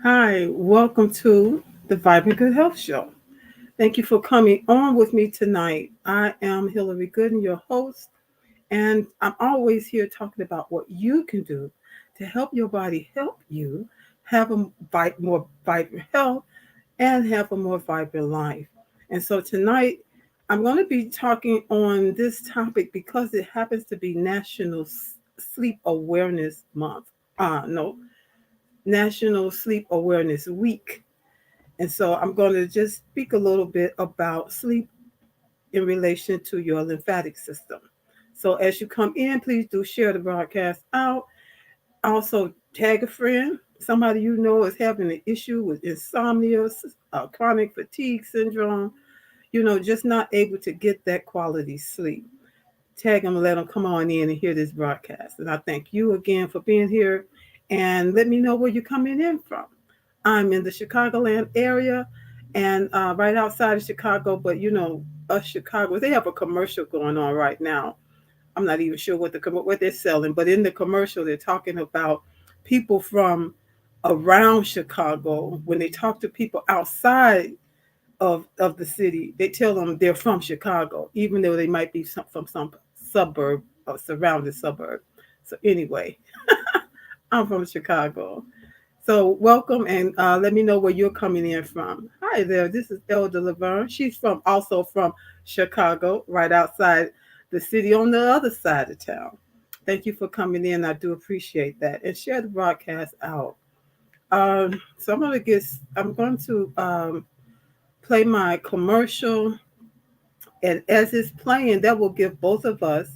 Hi, welcome to the Vibrant Good Health Show. Thank you for coming on with me tonight. I am Hillary Gooden, your host, and I'm always here talking about what you can do to help your body help you have a more vibrant health and have a more vibrant life. And so tonight, I'm going to be talking on this topic because it happens to be National Sleep Awareness Month. No, National Sleep Awareness Week. And so I'm going to just speak a little bit about sleep in relation to your lymphatic system. So as you come in, please do share the broadcast out. Also, tag a friend, somebody you know is having an issue with insomnia, chronic fatigue syndrome, just not able to get that quality sleep. Tag them and let them come on in and hear this broadcast. And I thank you again for being here and let me know where you're coming in from. I'm in the Chicagoland area and right outside of Chicago, but us Chicago, they have a commercial going on right now. I'm not even sure what they're selling, but in the commercial, they're talking about people from around Chicago. When they talk to people outside of the city, they tell them they're from Chicago, even though they might be from some suburb or surrounding suburb. So anyway, I'm from Chicago. So welcome and let me know where you're coming in from. Hi there, this is Elder Laverne. She's also from Chicago, right outside the city on the other side of town. Thank you for coming in. I do appreciate that. And share the broadcast out. So I'm going to play my commercial, and as it's playing, that will give both of us,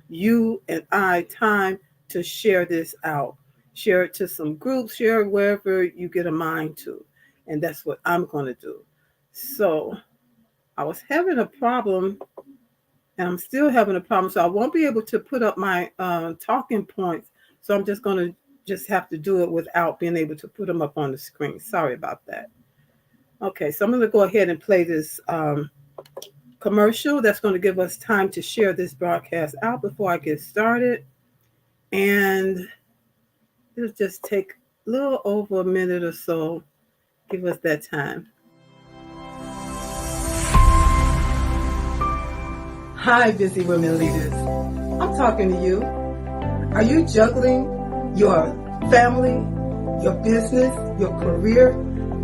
you and I, time to share this out. Share it to some groups, share it wherever you get a mind to. And that's what I'm going to do. So I was having a problem, and I'm still having a problem. So I won't be able to put up my talking points. So I'm just going to just have to do it without being able to put them up on the screen. Sorry about that. Okay, so I'm going to go ahead and play this commercial that's going to give us time to share this broadcast out before I get started. And it'll just take a little over a minute or so. Give us that time. Hi, busy women leaders. I'm talking to you. Are you juggling your family, your business, your career,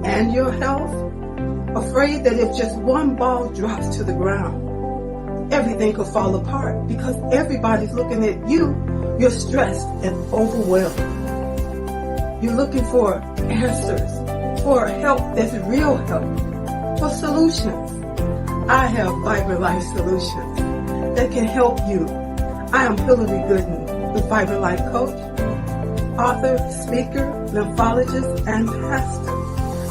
and your health? Afraid that if just one ball drops to the ground, everything could fall apart because everybody's looking at you. You're stressed and overwhelmed. You're looking for answers, for help that's real help, for solutions. I have Vibrant Life Solutions that can help you. I am Hillary Gooden, the Vibrant Life Coach, author, speaker, lymphologist, and pastor.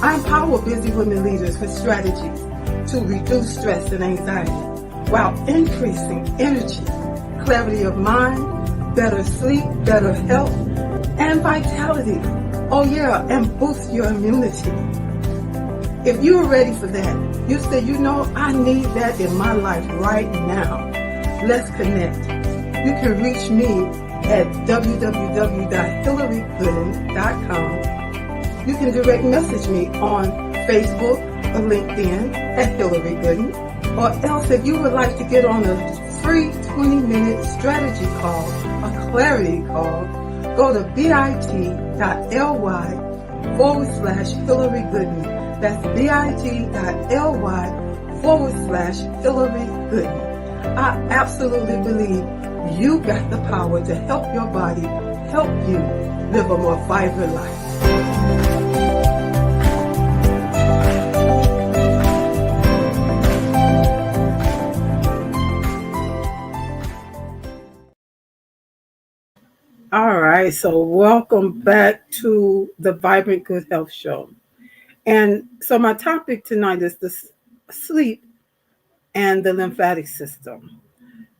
I empower busy women leaders with strategies to reduce stress and anxiety while increasing energy, clarity of mind, better sleep, better health, and vitality. Oh yeah, and boost your immunity. If you're ready for that, you say, I need that in my life right now. Let's connect. You can reach me at www.hillarygooden.com. You can direct message me on Facebook or LinkedIn at Hillary Gooden. Or else if you would like to get on a free 20-minute strategy call, a clarity call, go to bit.ly/Hillary Gooden. That's bit.ly/Hillary Gooden. I absolutely believe you got the power to help your body, help you live a more vibrant life. All right, so welcome back to the Vibrant Good Health Show. And so my topic tonight is the sleep and the lymphatic system.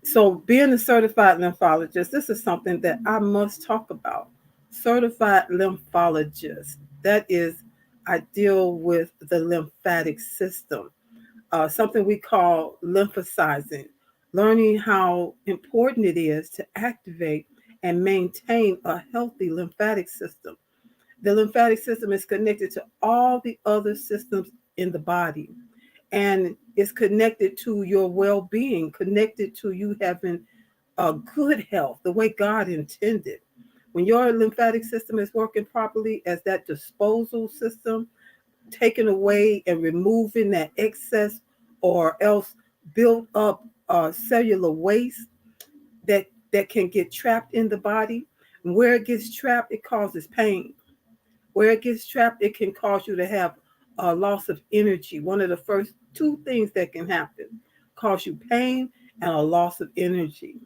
So being a certified lymphologist, this is something that I must talk about. Certified lymphologist, that is, I deal with the lymphatic system, something we call lymphocyzing, learning how important it is to activate and maintain a healthy lymphatic system. The lymphatic system is connected to all the other systems in the body, and it's connected to your well-being, connected to you having a good health, the way God intended. When your lymphatic system is working properly as that disposal system, taking away and removing that excess or else built up cellular waste that can get trapped in the body. And where it gets trapped, it causes pain. Where it gets trapped, it can cause you to have a loss of energy. One of the first two things that can happen cause you pain and a loss of energy.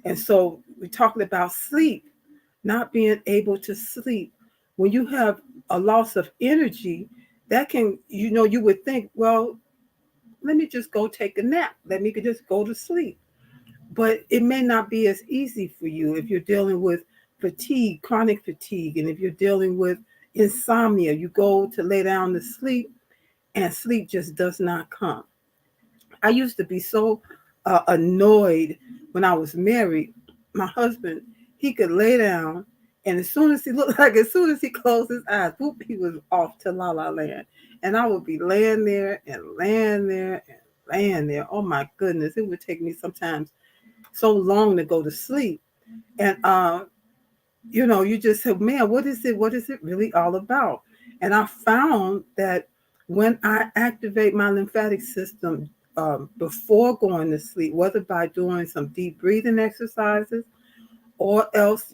And so we're talking about sleep, not being able to sleep. When you have a loss of energy, that can, you would think, well, let me just go take a nap. Let me just go to sleep. But it may not be as easy for you if you're dealing with fatigue, chronic fatigue, and if you're dealing with insomnia. You go to lay down to sleep, and sleep just does not come. I used to be so annoyed when I was married. My husband, he could lay down, and as soon as he looked like, as soon as he closed his eyes, whoop, he was off to La La Land. And I would be laying there and laying there and laying there. Oh my goodness, it would take me sometimes so long to go to sleep. And you just said, man, what is it? What is it really all about? And I found that when I activate my lymphatic system before going to sleep, whether by doing some deep breathing exercises or else,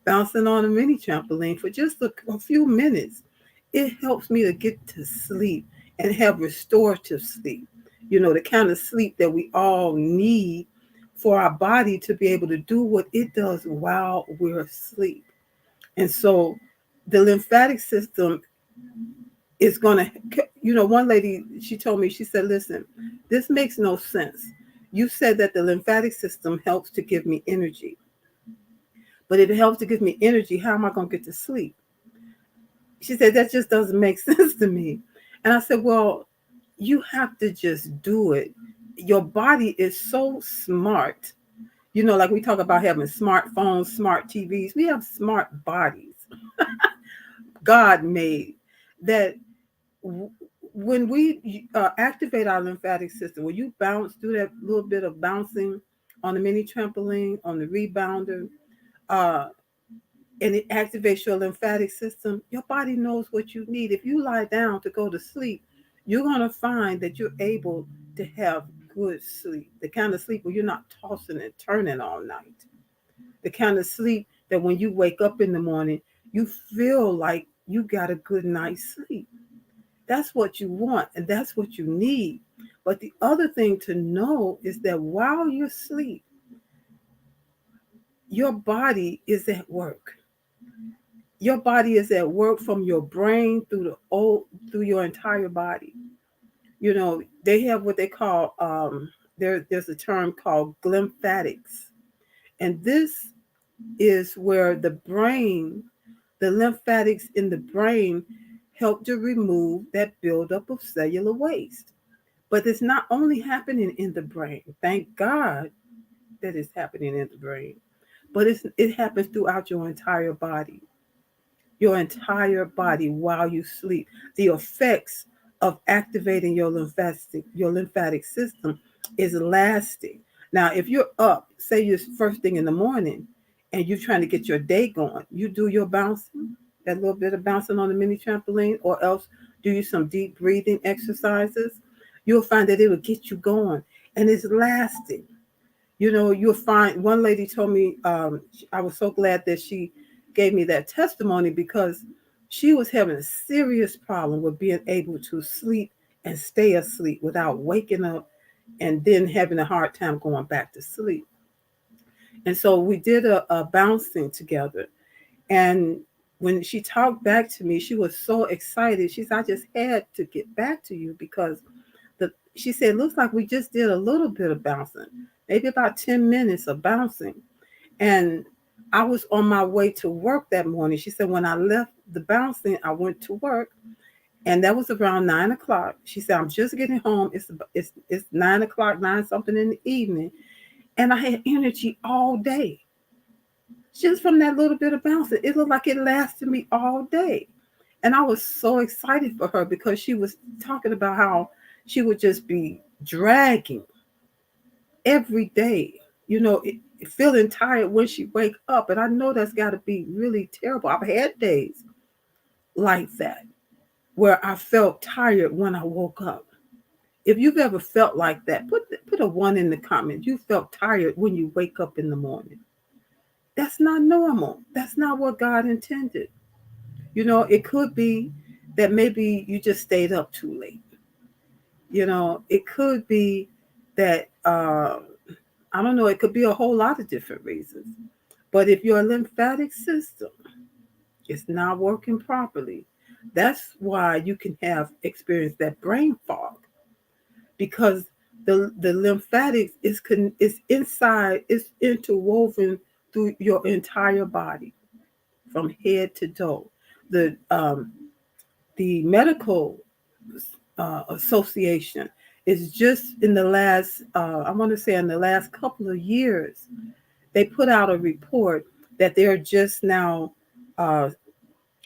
bouncing on a mini trampoline for just a few minutes, it helps me to get to sleep and have restorative sleep. The kind of sleep that we all need for our body to be able to do what it does while we're asleep. And so the lymphatic system is going to, one lady, she told me, she said, listen, this makes no sense. You said that the lymphatic system helps to give me energy. But if it helps to give me energy, how am I going to get to sleep? She said, that just doesn't make sense to me. And I said, well, you have to just do it. Your body is so smart. Like we talk about having smartphones, smart TVs, we have smart bodies, God made, that when we activate our lymphatic system, when you do that little bit of bouncing on the mini trampoline, on the rebounder, uh, and it activates your lymphatic system, your body knows what you need. If you lie down to go to sleep, you're going to find that you're able to have good sleep, the kind of sleep where you're not tossing and turning all night, the kind of sleep that when you wake up in the morning, you feel like you got a good night's sleep. That's what you want, and that's what you need. But the other thing to know is that while you're asleep, your body is at work. Your body is at work from your brain through your entire body. They have what they call there's a term called lymphatics, and this is where the lymphatics in the brain help to remove that buildup of cellular waste. But it's not only happening in the brain. Thank God that it's happening in the brain, but it happens throughout your entire body. Your entire body while you sleep. The effects of activating your lymphatic system is lasting. Now, if you're up, say you're first thing in the morning, and you're trying to get your day going, you do your bouncing, that little bit of bouncing on the mini trampoline, or else do you some deep breathing exercises. You'll find that it will get you going, and it's lasting. You'll find, one lady told me, I was so glad that she gave me that testimony, because she was having a serious problem with being able to sleep and stay asleep without waking up and then having a hard time going back to sleep. And so we did a bouncing together. And when she talked back to me, she was so excited. She said, I just had to get back to you because she said, looks like we just did a little bit of bouncing, maybe about 10 minutes of bouncing. And I was on my way to work that morning. She said, when I left the bouncing, I went to work, and that was around 9 o'clock. She said, I'm just getting home. It's 9 o'clock, 9 something in the evening. And I had energy all day. just from that little bit of bouncing. It looked like it lasted me all day. And I was so excited for her because she was talking about how she would just be dragging every day, feeling tired when she wake up. And I know that's got to be really terrible. I've had days like that where I felt tired when I woke up. If you've ever felt like that, put a one in the comments. You felt tired when you wake up in the morning. That's not normal. That's not what God intended. It could be that maybe you just stayed up too late. It could be that I don't know. It could be a whole lot of different reasons. But if your lymphatic system is not working properly, that's why you can have experience that brain fog, because the lymphatics is inside, is interwoven through your entire body from head to toe. The medical association is just in the last I want to say in the last couple of years, they put out a report that they're just now uh,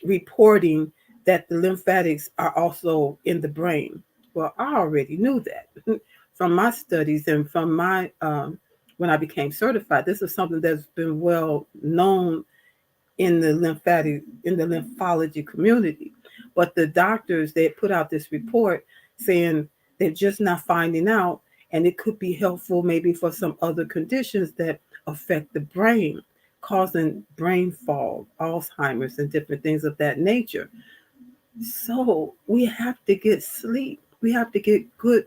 reporting that the lymphatics are also in the brain. Well, I already knew that from my studies and from my when I became certified. This is something that's been well known in the lymphology community. But the doctors, they put out this report saying they're just not finding out, and it could be helpful maybe for some other conditions that affect the brain, causing brain fog, Alzheimer's, and different things of that nature. So we have to get sleep. We have to get good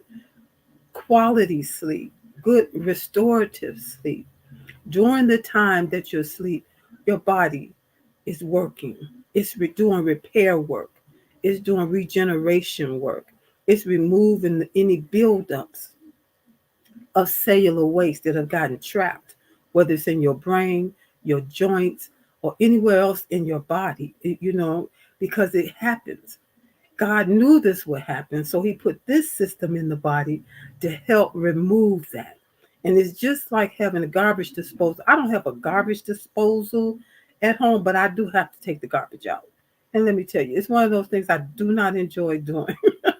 quality sleep, good restorative sleep. During the time that you're asleep, your body is working. It's doing repair work. It's doing regeneration work. It's removing any buildups of cellular waste that have gotten trapped, whether it's in your brain, your joints, or anywhere else in your body, because it happens. God knew this would happen, so he put this system in the body to help remove that. And it's just like having a garbage disposal. I don't have a garbage disposal at home, but I do have to take the garbage out. And let me tell you, it's one of those things I do not enjoy doing. I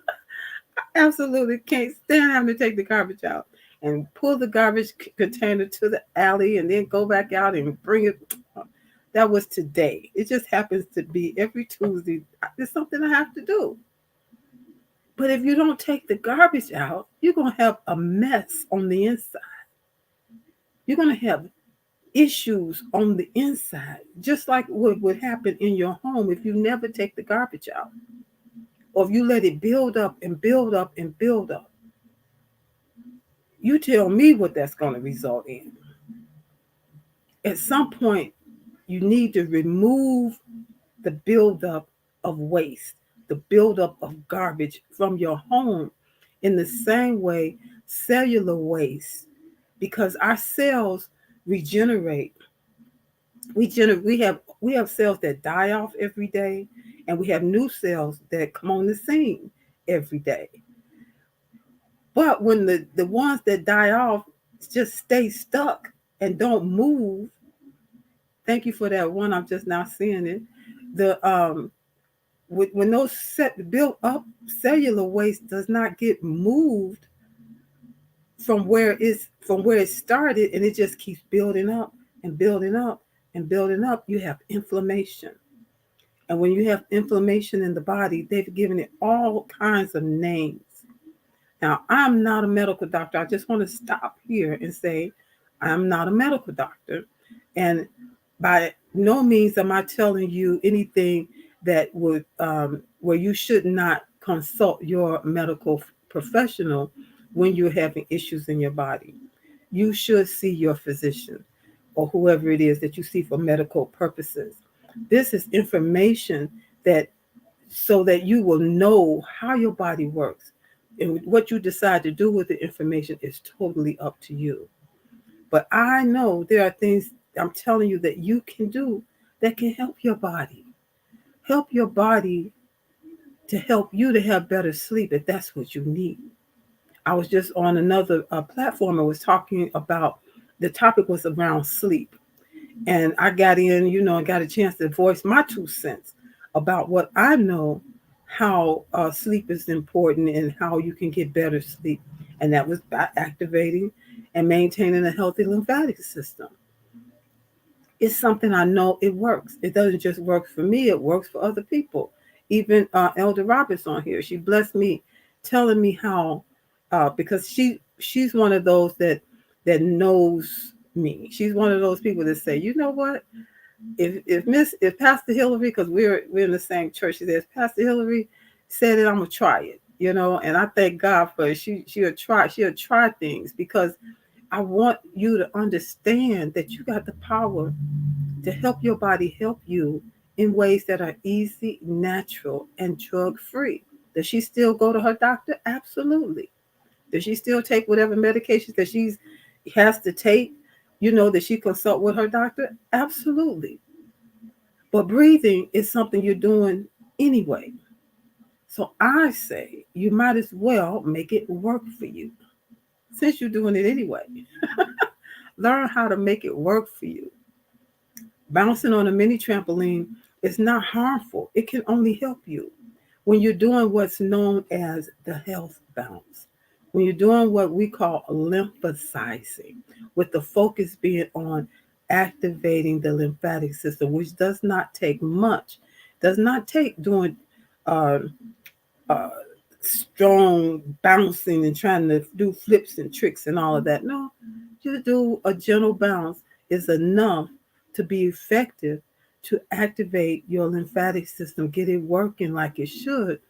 absolutely can't stand having to take the garbage out and pull the garbage container to the alley and then go back out and bring it. That was today. It just happens to be every Tuesday. It's something I have to do. But if you don't take the garbage out, you're going to have a mess on the inside. You're going to have issues on the inside, just like what would happen in your home if you never take the garbage out, or if you let it build up and build up and build up. You tell me what that's going to result in. At some point, you need to remove the buildup of waste, the buildup of garbage from your home. In the same way, cellular waste, because our cells regenerate. We have cells that die off every day, and we have new cells that come on the scene every day. But when the ones that die off just stay stuck and don't move, thank you for that one. I'm just now seeing it. The when those built up cellular waste does not get moved from where it started, and it just keeps building up and building up and building up, you have inflammation. And when you have inflammation in the body, they've given it all kinds of names. Now, I'm not a medical doctor. I just want to stop here and say I'm not a medical doctor. And by no means am I telling you anything that would where you should not consult your medical professional when you're having issues in your body. You should see your physician or whoever it is that you see for medical purposes. This is information that so that you will know how your body works. And what you decide to do with the information is totally up to you. But I know there are things I'm telling you that you can do that can help your body. Help your body to help you to have better sleep if that's what you need. I was just on another platform. I was talking about the topic was around sleep. And I got in, and got a chance to voice my 2 cents about what I know, how sleep is important and how you can get better sleep. And that was by activating and maintaining a healthy lymphatic system. It's something I know it works. It doesn't just work for me, it works for other people. Even Elder Roberts on here, she blessed me telling me how, because she's one of those that knows me. She's one of those people that say, you know what, if Pastor Hillary, because we're in the same church, she says Pastor Hillary said it, I'm gonna try it, and I thank God for it. She'll try things, because I want you to understand that you got the power to help your body help you in ways that are easy, natural, and drug free. Does she still go to her doctor? Absolutely. Does she still take whatever medications that she has to take? That she consult with her doctor? Absolutely. But breathing is something you're doing anyway. So I say you might as well make it work for you. Since you're doing it anyway, learn how to make it work for you. Bouncing on a mini trampoline is not harmful. It can only help you. When you're doing what's known as the health bounce, when you're doing what we call lymphasizing, with the focus being on activating the lymphatic system, which does not take much, does not take doing uh, uh, strong bouncing and trying to do flips and tricks and all of that. No, just do a gentle bounce is enough to be effective to activate your lymphatic system, get it working like it should,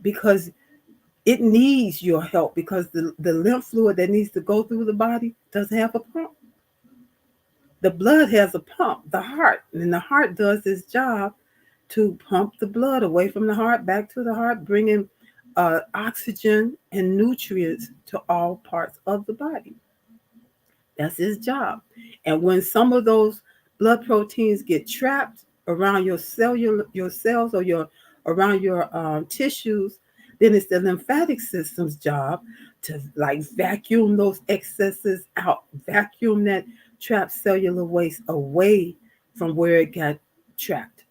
because it needs your help, because the lymph fluid that needs to go through the body doesn't have a pump. The blood has a pump, the heart, and the heart does its job to pump the blood away from the heart back to the heart, bringing oxygen and nutrients to all parts of the body. That's his job. And when some of those blood proteins get trapped around your cells, or your around your tissues, then it's the lymphatic system's job to like vacuum those excesses out, vacuum that trapped cellular waste away from where it got trapped,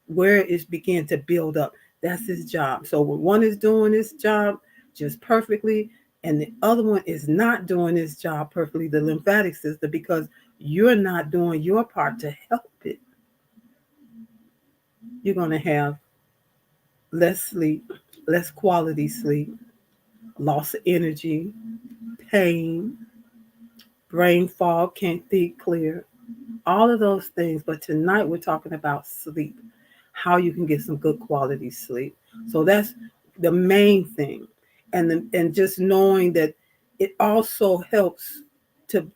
where it's began to build up. That's his job. So when one is doing his job just perfectly, and the other one is not doing his job perfectly, the lymphatic system, because you're not doing your part to help it, you're going to have less sleep, less quality sleep, loss of energy, pain, brain fog, can't think clear, all of those things. But tonight we're talking about sleep, how you can get some good quality sleep. So that's the main thing. And just knowing that it also helps to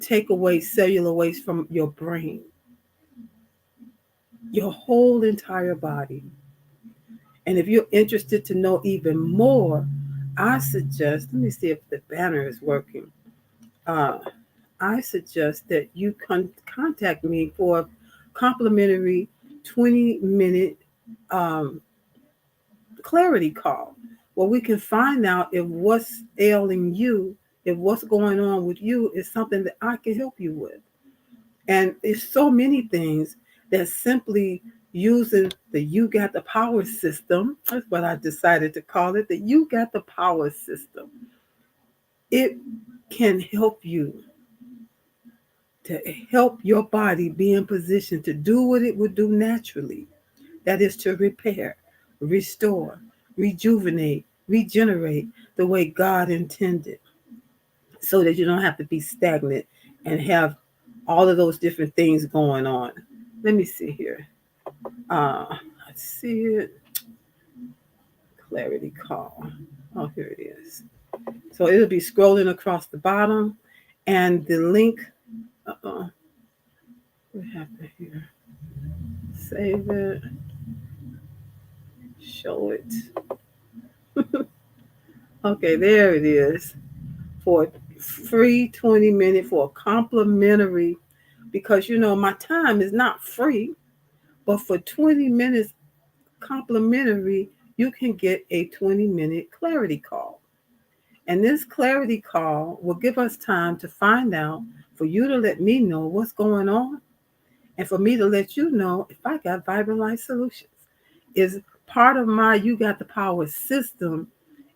take away cellular waste from your brain, your whole entire body. And if you're interested to know even more, I suggest, let me see if the banner is working. Uh, I suggest that you contact me for a complimentary 20-minute um, clarity call, where we can find out if what's ailing you, if what's going on with you is something that I can help you with. And it's so many things that simply using the You Got the Power system, that's what I decided to call it, the You Got the Power system. It can help you to help your body be in position to do what it would do naturally. That is to repair, restore, rejuvenate, regenerate the way God intended, so that you don't have to be stagnant and have all of those different things going on. Let me see here. I see it. Clarity call. Oh, here it is. So it'll be scrolling across the bottom, and the link. Uh-oh. What happened here? Save it. Show it. Okay, there it is. For free 20-minute, for a complimentary, because my time is not free, but for 20 minutes complimentary, you can get a 20-minute clarity call. And this clarity call will give us time to find out for you to let me know what's going on, and for me to let you know if I got Vibrant Life Solutions. Is part of my You Got the Power system.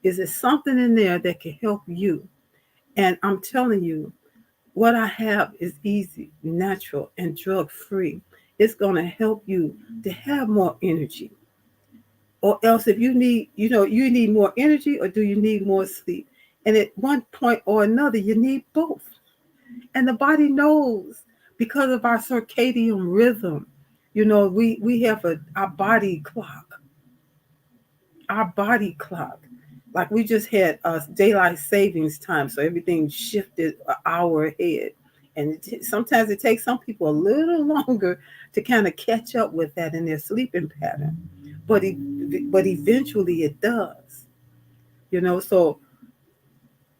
Is it something in there that can help you? And I'm telling you, what I have is easy, natural, and drug free. It's going to help you to have more energy. Or else, if you need, you need more energy, or do you need more sleep? And at one point or another, you need both. And the body knows because of our circadian rhythm. We have our body clock, our body clock. Like we just had daylight savings time, so everything shifted an hour ahead. And sometimes it takes some people a little longer to kind of catch up with that in their sleeping pattern, but eventually it does. So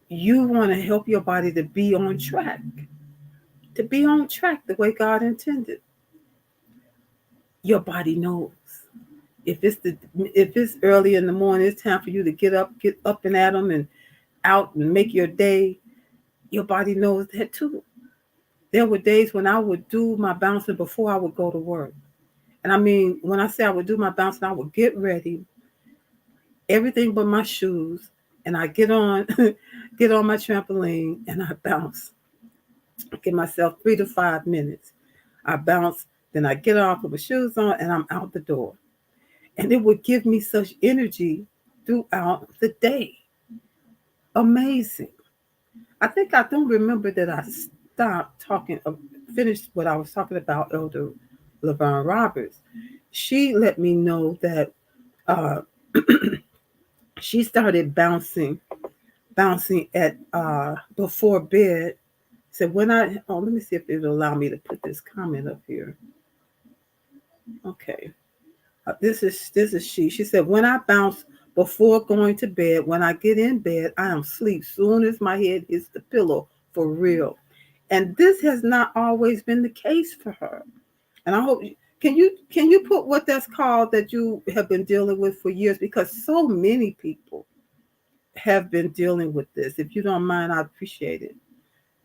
you want to help your body to be on track the way God intended. Your body knows. If it's early in the morning, it's time for you to get up and at them and out and make your day. Your body knows that too. There were days when I would do my bouncing before I would go to work. And I mean, when I say I would do my bouncing, I would get ready, everything but my shoes, and I get on get on my trampoline and I bounce. I give myself 3 to 5 minutes. I bounce, then I get off with my shoes on and I'm out the door. And it would give me such energy throughout the day. Amazing. I think I don't remember that I stopped talking, finished what I was talking about, Elder Laverne Roberts. She let me know that uh, she started bouncing at before bed. Said let me see if it'll allow me to put this comment up here. Okay. This is she. She said, when I bounce before going to bed, when I get in bed, I am asleep soon as my head hits the pillow, for real. And this has not always been the case for her. And I hope can you put what that's called that you have been dealing with for years, because so many people have been dealing with this. If you don't mind, I appreciate it.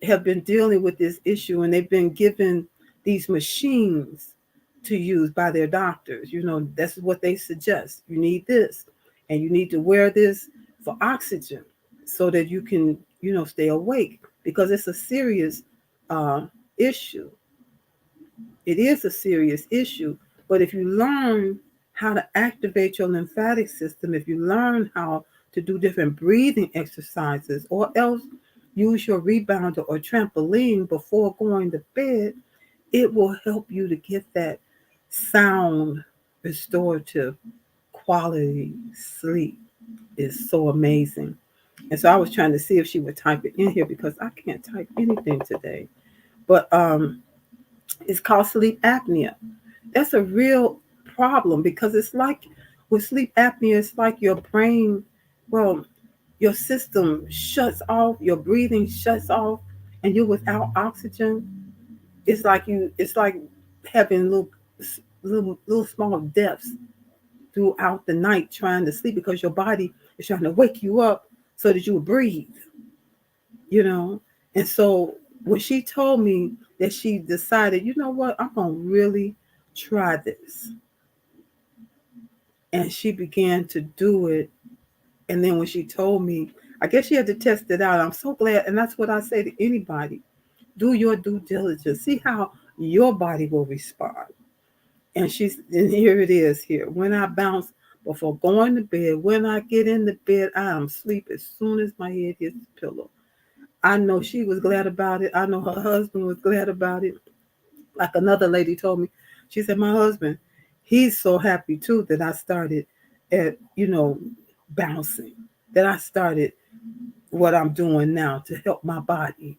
Have been dealing with this issue, and they've been given these machines to use by their doctors. That's what they suggest. You need this, and you need to wear this for oxygen so that you can, stay awake, because it's a serious uh, issue. It is a serious issue. But if you learn how to activate your lymphatic system, if you learn how to do different breathing exercises, or else use your rebounder or trampoline before going to bed, it will help you to get that sound, restorative, quality sleep. Is so amazing. And so I was trying to see if she would type it in here, because I can't type anything today. But it's called sleep apnea. That's a real problem, because it's like with sleep apnea, it's like your brain, well, your system shuts off, your breathing shuts off, and you're without oxygen. It's like having little small deaths throughout the night trying to sleep, because your body is trying to wake you up so that you will breathe, you know. And so when she told me that she decided, you know what, I'm gonna really try this, and she began to do it. And then when she told me, I guess she had to test it out. I'm so glad, and that's what I say to anybody: do your due diligence, see how your body will respond. And here it is here. When I bounce before going to bed, when I get in the bed, I am asleep as soon as my head hits the pillow. I know she was glad about it. I know her husband was glad about it. Like another lady told me, she said, my husband, he's so happy too that I started at, bouncing, that I started what I'm doing now to help my body.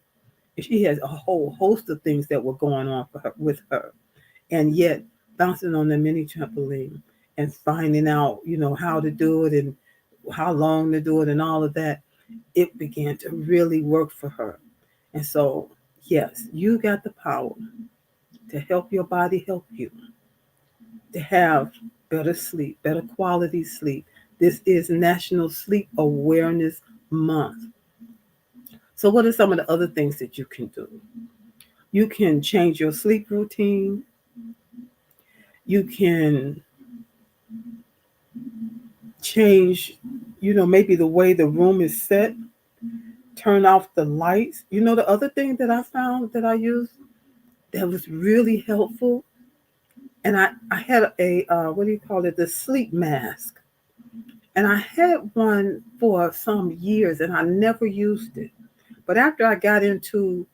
She has a whole host of things that were going on with her. And yet bouncing on the mini trampoline and finding out, how to do it and how long to do it and all of that, it began to really work for her. And so, yes, you got the power to help your body help you to have better sleep, better quality sleep. This is National Sleep Awareness Month. So what are some of the other things that you can do? You can change your sleep routine. You can change, maybe the way the room is set, turn off the lights. The other thing that I found that I used that was really helpful, and I had what do you call it, the sleep mask. And I had one for some years and I never used it. But after I got into,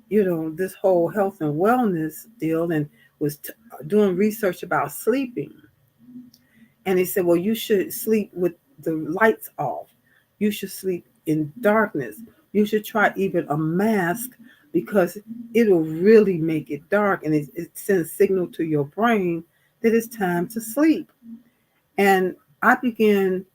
this whole health and wellness deal and was doing research about sleeping, and they said, well, you should sleep with the lights off. You should sleep in darkness. You should try even a mask because it'll really make it dark and it sends signal to your brain that it's time to sleep. And I began,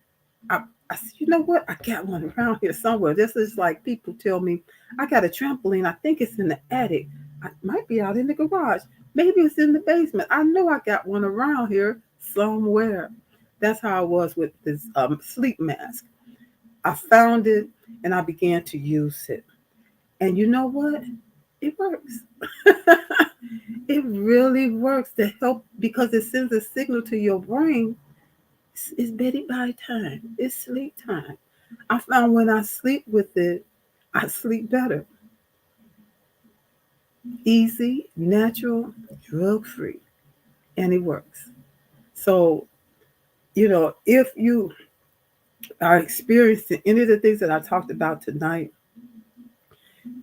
I said, you know what? I got one around here somewhere. This is like people tell me, I got a trampoline. I think it's in the attic. I might be out in the garage. Maybe it's in the basement. I know I got one around here somewhere. That's how I was with this sleep mask. I found it and I began to use it. And you know what? It works. It really works to help because it sends a signal to your brain. It's bedtime time. It's sleep time. I found when I sleep with it, I sleep better. Easy, natural, drug free, and it works. So, if you are experiencing any of the things that I talked about tonight,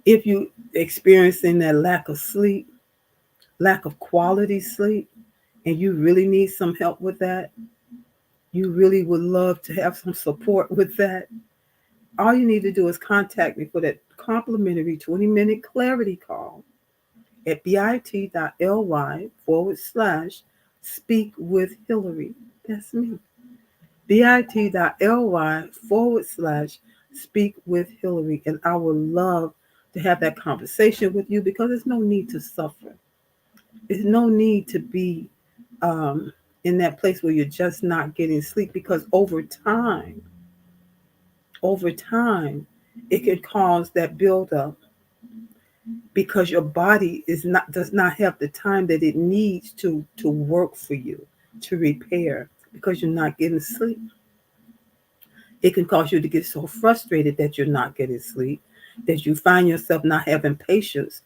if you experiencing that lack of sleep, lack of quality sleep, and you really need some help with that, you really would love to have some support with that, all you need to do is contact me for that complimentary 20-minute clarity call at bit.ly/speak with Hillary. That's me. bit.ly/speak with Hillary. And I would love to have that conversation with you because there's no need to suffer. There's no need to be in that place where you're just not getting sleep because over time, it can cause that buildup because your body does not have the time that it needs to work for you to repair because you're not getting sleep. It can cause you to get so frustrated that you're not getting sleep that you find yourself not having patience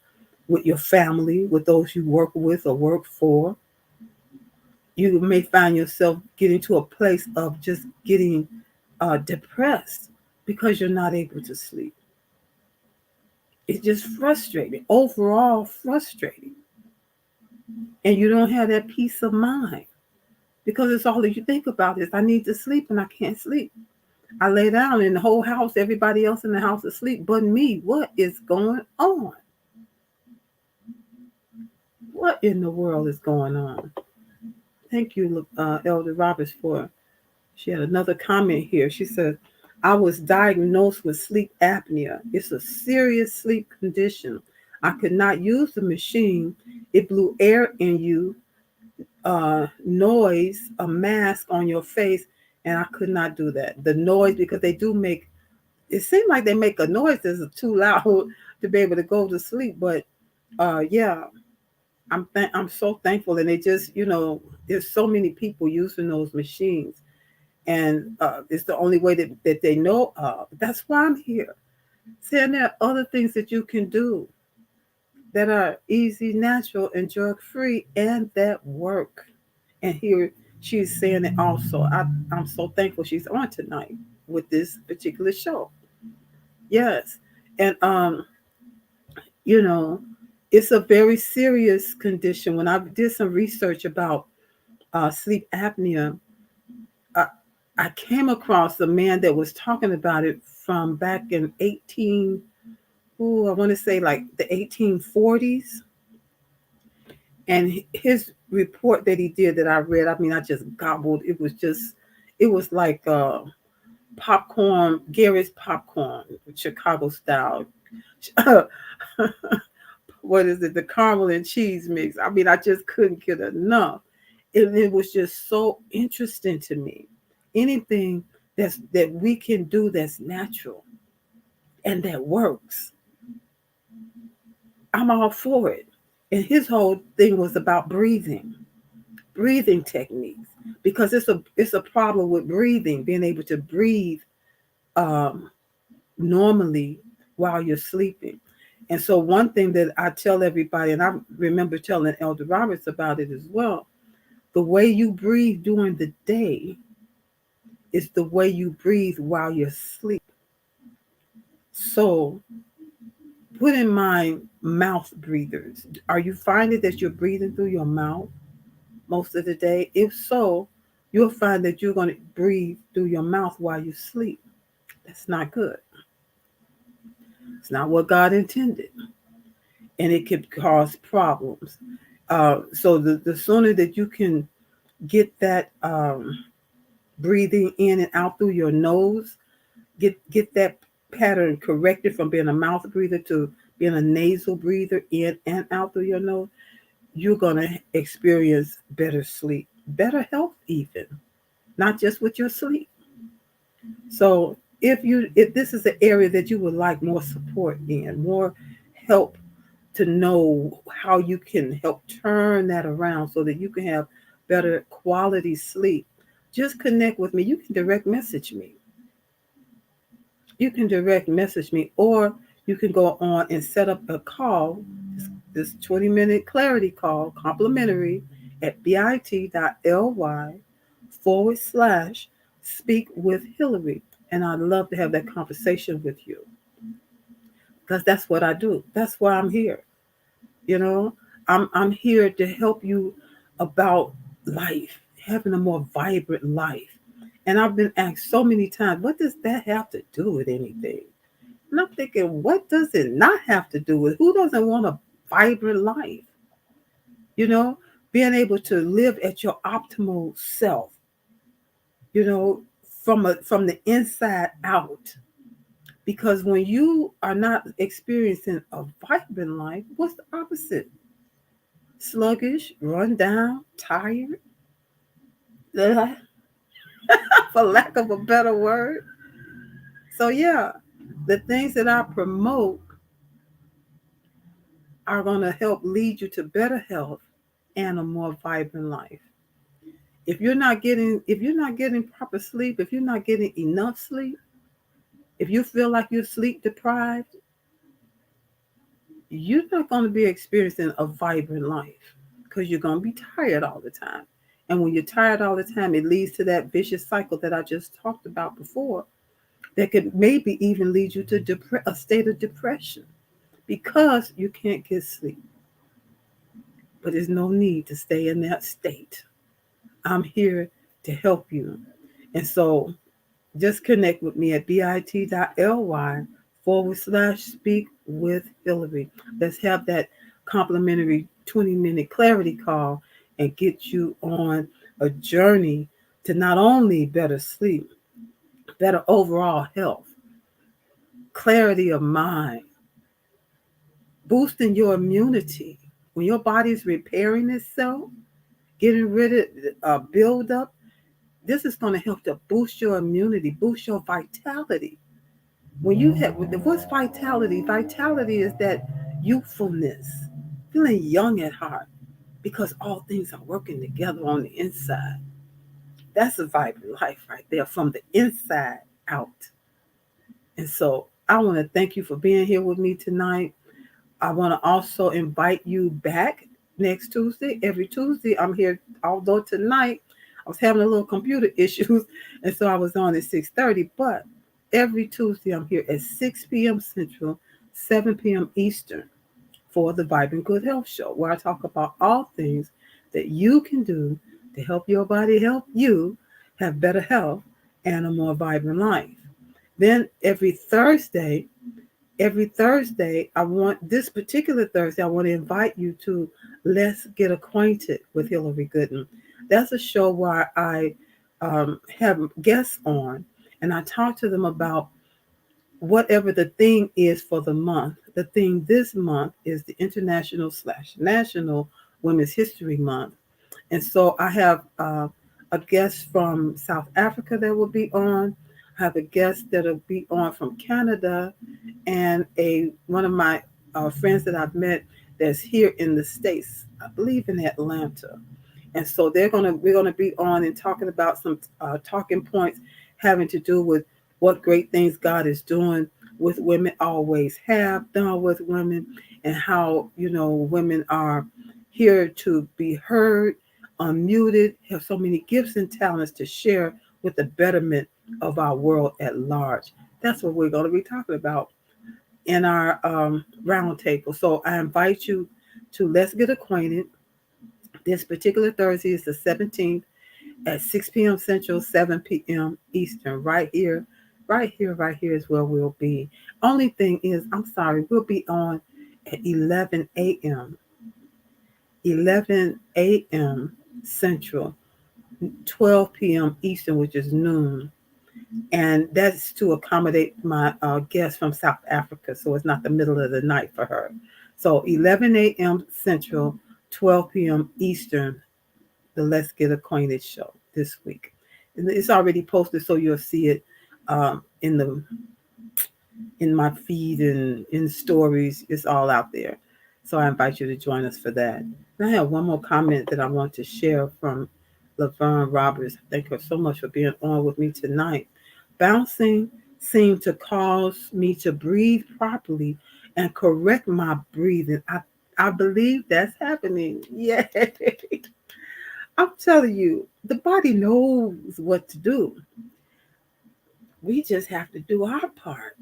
with your family, with those you work with or work for. You may find yourself getting to a place of just getting depressed because you're not able to sleep. It's just frustrating, overall frustrating. And you don't have that peace of mind because it's all that you think about is I need to sleep and I can't sleep. I lay down in the whole house, everybody else in the house is asleep but me. What is going on? What in the world is going on? Thank you, Elder Roberts, she had another comment here. She said, I was diagnosed with sleep apnea. It's a serious sleep condition. I could not use the machine. It blew air in you, noise, a mask on your face, and I could not do that. The noise, because they do make, it seemed like they make a noise that's too loud to be able to go to sleep. But yeah, I'm so thankful. And they just, there's so many people using those machines. And it's the only way that they know of. That's why I'm here. Saying there are other things that you can do that are easy, natural, and drug free, and that work. And here she's saying it also. I'm so thankful she's on tonight with this particular show. Yes. And you know, it's a very serious condition. When I did some research about sleep apnea, I, I came across a man that was talking about it from back in I want to say like the 1840s. And his report that he did that I read, I mean, I just gobbled. It was like popcorn, Gary's popcorn, Chicago style. What is it? The caramel and cheese mix. I mean, I just couldn't get enough. It was just so interesting to me. Anything that we can do that's natural and that works. I'm all for it. And his whole thing was about breathing techniques, because it's a problem with breathing, being able to breathe um, normally while you're sleeping. And so one thing that I tell everybody, and I remember telling Elder Roberts about it as well, the way you breathe during the day is the way you breathe while you're asleep. So put in mind mouth breathers. Are you finding that you're breathing through your mouth most of the day? If so, you'll find that you're going to breathe through your mouth while you sleep. That's not good. It's not what God intended. And it could cause problems. So the sooner that you can get that breathing in and out through your nose, get that pattern corrected from being a mouth breather to being a nasal breather in and out through your nose, you're going to experience better sleep, better health even, not just with your sleep. So if this is an area that you would like more support in, more help to know how you can help turn that around so that you can have better quality sleep, just connect with me. You can direct message me. You can direct message me, or you can go on and set up a call, this 20-minute clarity call, complimentary, at bit.ly/speak with Hillary. And I'd love to have that conversation with you, because that's what I do. That's why I'm here. You know, I'm here to help you about life, having a more vibrant life. And I've been asked so many times, what does that have to do with anything? And I'm thinking, what does it not have to do with? Who doesn't want a vibrant life? You know, being able to live at your optimal self, you know, from the inside out. Because when you are not experiencing a vibrant life, what's the opposite? Sluggish, run down, tired, for lack of a better word. So, yeah, the things that I promote are going to help lead you to better health and a more vibrant life. If you're not getting proper sleep, if you're not getting enough sleep, if you feel like you're sleep deprived, you're not going to be experiencing a vibrant life, because you're going to be tired all the time. And when you're tired all the time, it leads to that vicious cycle that I just talked about before, that could maybe even lead you to a state of depression, because you can't get sleep. But there's no need to stay in that state. I'm here to help you. And so just connect with me at bit.ly/speak with Hillary. Let's have that complimentary 20-minute clarity call and get you on a journey to not only better sleep, better overall health, clarity of mind, boosting your immunity. When your body is repairing itself, getting rid of buildup, this is going to help to boost your immunity, boost your vitality. When you have, what's vitality? Vitality is that youthfulness, feeling young at heart, because all things are working together on the inside. That's a vibrant life right there, from the inside out. And so I want to thank you for being here with me tonight. I want to also invite you back next Tuesday. Every Tuesday, I'm here. Although tonight I was having a little computer issues, and so I was on at 6:30. But every Tuesday, I'm here at 6 p.m. Central, 7 p.m. Eastern, for the Vibrant Good Health Show, where I talk about all things that you can do to help your body help you have better health and a more vibrant life. Then every Thursday, I want this particular Thursday, I want to invite you to Let's Get Acquainted with Hillary Gooden. That's a show where I have guests on, and I talk to them about whatever the theme is for the month. The theme this month is the International/National Women's History Month. And so I have a guest from South Africa that will be on. I have a guest that will be on from Canada, and one of my friends that I've met that's here in the States, I believe in Atlanta. And so we're gonna be on and talking about some talking points having to do with what great things God is doing with women, always have done with women, and how women are here to be heard, unmuted, have so many gifts and talents to share with the betterment of our world at large. That's what we're going to be talking about in our roundtable. So I invite you to let's get acquainted. This particular Thursday is the 17th at 6 p.m. Central, 7 p.m. Eastern, right here. Right here is where we'll be. Only thing is, I'm sorry, we'll be on at 11 a.m. 11 a.m. Central, 12 p.m. Eastern, which is noon. And that's to accommodate my guest from South Africa, so it's not the middle of the night for her. So 11 a.m. Central, 12 p.m. Eastern, the Let's Get Acquainted show this week. And it's already posted, so you'll see it in my feed and in stories. It's all out there. So I invite you to join us for that. And I have one more comment that I want to share from Laverne Roberts. Thank her so much for being on with me tonight. Bouncing seemed to cause me to breathe properly and correct my breathing. I believe that's happening. Yeah. I'm telling you, the body knows what to do. We just have to do our part.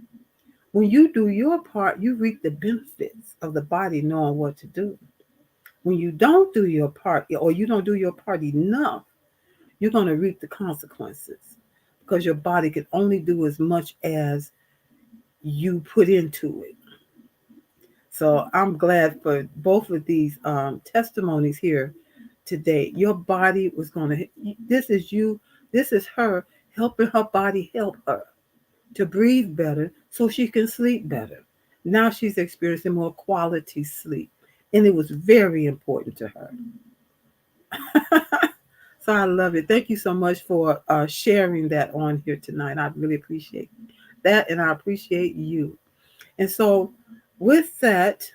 When you do your part, you reap the benefits of the body knowing what to do. When you don't do your part, or you don't do your part enough, you're going to reap the consequences, because your body can only do as much as you put into it. So I'm glad for both of these testimonies here today. Your body was going to, this is you, this is her helping her body help her to breathe better so she can sleep better. Now she's experiencing more quality sleep, and it was very important to her. So I love it. Thank you so much for sharing that on here tonight. I really appreciate that, and I appreciate you. And so, with that,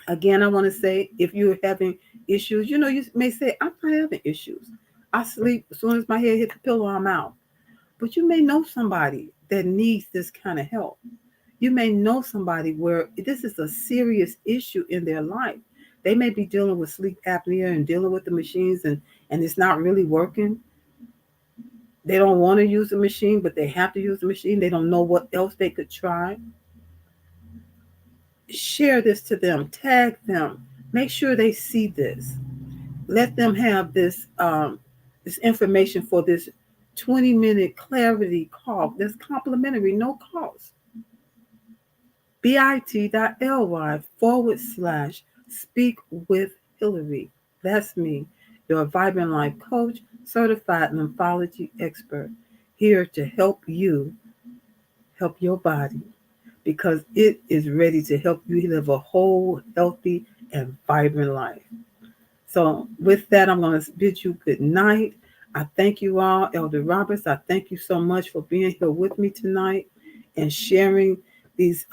again, I want to say, if you're having issues, you may say, I'm not having issues. I sleep as soon as my head hits the pillow, I'm out. But you may know somebody that needs this kind of help. You may know somebody where this is a serious issue in their life. They may be dealing with sleep apnea and dealing with the machines, and it's not really working. They don't want to use the machine, but they have to use the machine. They don't know what else they could try. Share this to them, tag them, make sure they see this. Let them have this information for this 20-minute clarity call. That's complimentary, no cost. bit.ly/speak with Hillary. That's me, your Vibrant Life coach, certified lymphology expert, here to help you help your body, because it is ready to help you live a whole, healthy, and vibrant life. So with that, I'm going to bid you good night. I thank you all. Elder Roberts, I thank you so much for being here with me tonight and sharing these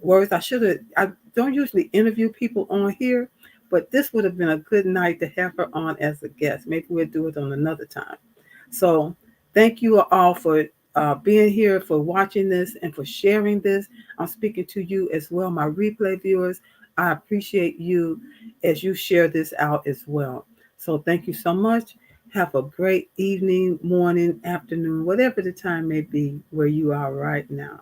words. I don't usually interview people on here, but this would have been a good night to have her on as a guest. Maybe we'll do it on another time. So thank you all for being here, for watching this, and for sharing this. I'm speaking to you as well, my replay viewers. I appreciate you as you share this out as well. So thank you so much. Have a great evening, morning, afternoon, whatever the time may be where you are right now.